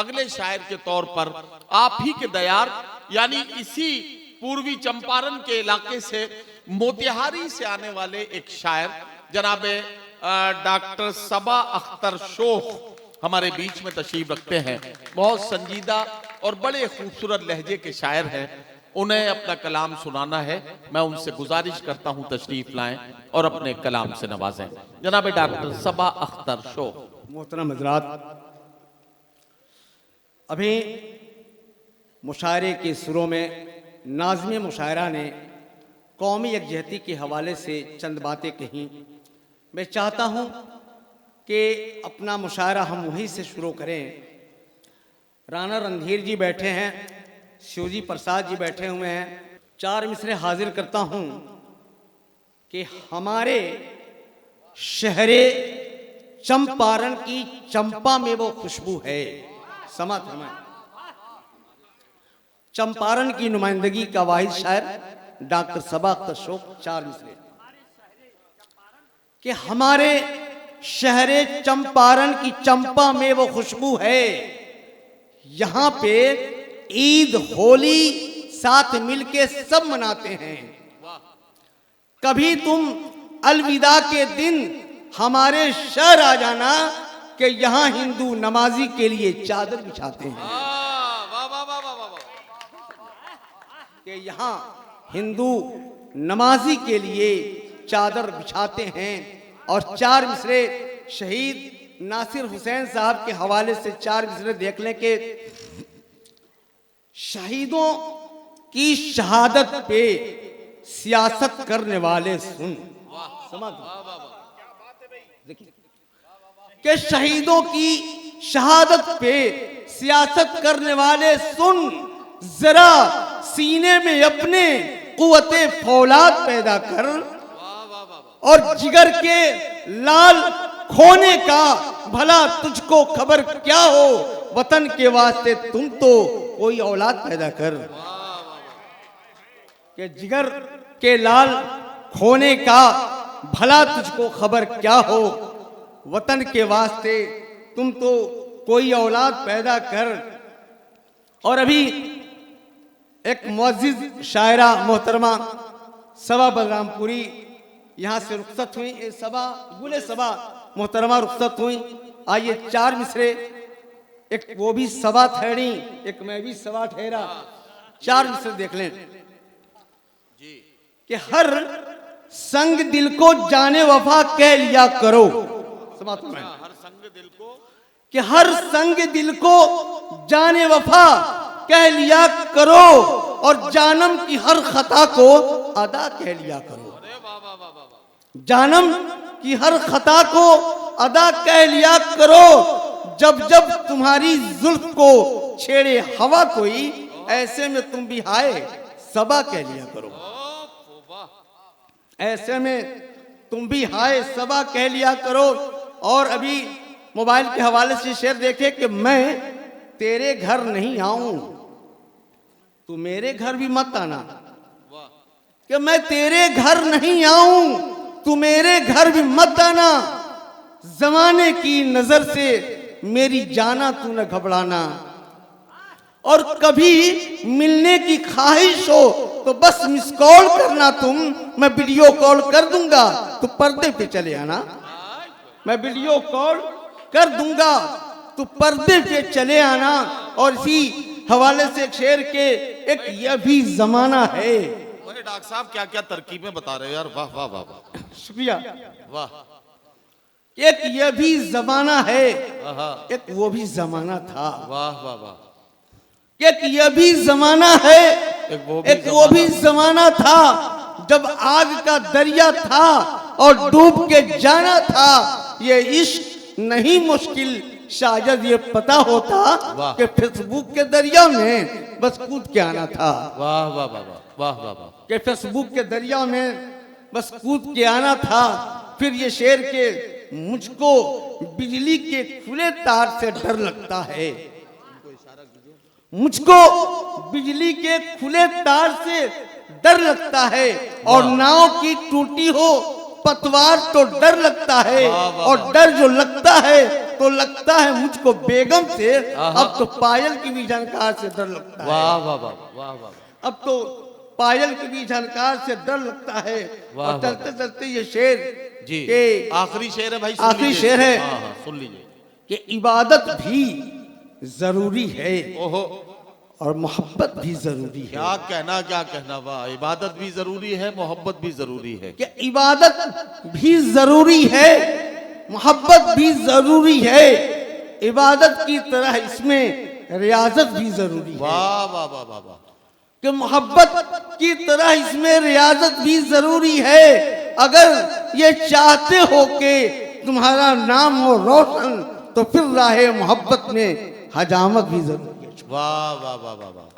अगले शायर के तौर पर आप ही के दयार यानी इसी पूर्वी चंपारण के इलाके से मोतिहारी से आने वाले एक शायर जनाब डॉक्टर सबा अख्तर शोख हमारे बीच में तशरीफ रखते हैं। बहुत संजीदा और बड़े खूबसूरत लहजे के शायर हैं। उन्हें अपना कलाम सुनाना है। मैं उनसे गुजारिश करता हूं तशरीफ लाएं और अपने कलाम से नवाजें। जनाब डॉक्टर सबा अख्तर शोख। मोहतरम हज़रात, अभी मुशायरे के सुरों में नाज़िम मुशायरा ने कौमी यकजहती के हवाले से चंद बातें कहीं। मैं चाहता हूँ कि अपना मुशायरा हम वहीं से शुरू करें। राणा रणधीर जी बैठे हैं, शिवजी प्रसाद जी बैठे हुए हैं। 4 मिसरे हाजिर करता हूँ कि हमारे शहरे चंपारण की चंपा में वो खुशबू है। समा फरमाएं। चंपारण की नुमाइंदगी का वाहिद शायर डॉक्टर सबा अख्तर शोख। 4 मिसरे कि हमारे शहरे चंपारण की चंपा में वो खुशबू है। यहाँ पे ईद होली साथ मिलके सब मनाते हैं। कभी तुम अलविदा के दिन हमारे शहर आ जाना कि यहाँ हिंदू नमाजी के लिए चादर बिछाते हैं। कि यहाँ हिंदू नमाजी के लिए चादर बिछाते हैं। और 4 मिसरे शहीद नासिर हुसैन साहब के हवाले से 4 मिसरे देख लें कि शहीदों की शहादत पे सियासत करने वाले सुन। समझ कि शहीदों की शहादत पे सियासत करने वाले सुन, जरा सीने में अपने कुव्वते फौलाद पैदा कर और जिगर के लाल खोने का भला तुझको खबर क्या हो। वतन के वास्ते तुम तो कोई औलाद पैदा कर। कि जिगर के लाल खोने का भला तुझको खबर क्या हो। वतन के वास्ते तुम तो कोई औलाद पैदा कर। और अभी एक मुअज्जिज शायरा मोहतरमा सबा बलरामपुरी यहाँ से रुखसत हुई। सबा गुले सबा मोहतरमा रुखसत हुई। आइए 4 मिसरे, एक वो भी सबा ठहरी, एक मैं भी सबा ठहरा। 4 मिसरे देख लें कि हर संग दिल को जाने वफा कह लिया करो। हर संग दिल को कि हर संग दिल को जाने वफा कह लिया करो और जानम की हर खता को अदा कह लिया करो। जानम की हर खता को अदा कह लिया करो। जब जब तुम्हारी जुल्फ को छेड़े हवा कोई, ऐसे में तुम भी हाय सबा कह लिया करो। ऐसे में तुम भी हाय सबा कह लिया करो। और अभी मोबाइल के हवाले से शेर देखे कि मैं तेरे घर नहीं आऊं, तू मेरे घर भी मत आना। कि मैं तेरे घर नहीं आऊं, तू मेरे घर भी मत आना। जमाने की नजर से मेरी जाना तू न घबराना। और कभी मिलने की ख्वाहिश हो तो बस मिस कॉल करना तुम, मैं वीडियो कॉल कर दूंगा, तू पर्दे पे चले आना। मैं वीडियो कॉल कर दूंगा, तू पर्दे पे चले आना। और इसी हवाले से शेर के एक यह भी जमाना है। डॉक्टर साहब क्या क्या तरकीबें बता रहे हो यार। वाह वाह वाह वाह, शुक्रिया। वाह। एक यह भी जमाना है, एक वो भी जमाना था। वाह वाह वाह। एक यह भी जमाना है, एक वो भी जमाना था जब आग का दरिया था और डूब के जाना था। ये इश्क नहीं मुश्किल, शायद ये पता होता कि फेसबुक के दरिया में बस कूद के आना था। वाह वाह वाह वाह वाह वाह। कि फेसबुक के दरिया में बस कूद के आना था। फिर ये शेर के मुझको बिजली के खुले तार से डर लगता है। मुझको बिजली के खुले तार से डर लगता है। और नाव की टूटी हो पतवार तो डर लगता है। और डर जो लगता है तो लगता है मुझको बेगम से, अब तो पायल की भी झनकार से डर लगता है। वाह वाह वाह वाह वाह। अब तो पायल की भी झनकार से डर लगता है। वाह, और चलते चलते ये शेर जी के आखिरी शेर है भाई, सुन आखिरी लीजिए। शेर है। हाँ हाँ सुन लीजिए। कि इबादत भी जरूरी है ओहो और मोहब्बत भी जरूरी है। क्या कहना, वाह। इबादत भी जरूरी है, मोहब्बत भी जरूरी है। कि इबादत भी जरूरी है, मोहब्बत भी जरूरी है, इबादत की तरह इसमें रियाजत भी जरूरी है। वाह वाह वाह वाह वाह। कि मोहब्बत की तरह इसमें रियाजत भी जरूरी है। अगर ये चाहते हो कि तुम्हारा नाम हो रोशन, तो फिर राहे मोहब्बत में हजामत भी जरूरी है। वाह वाह वाह वाह वाह।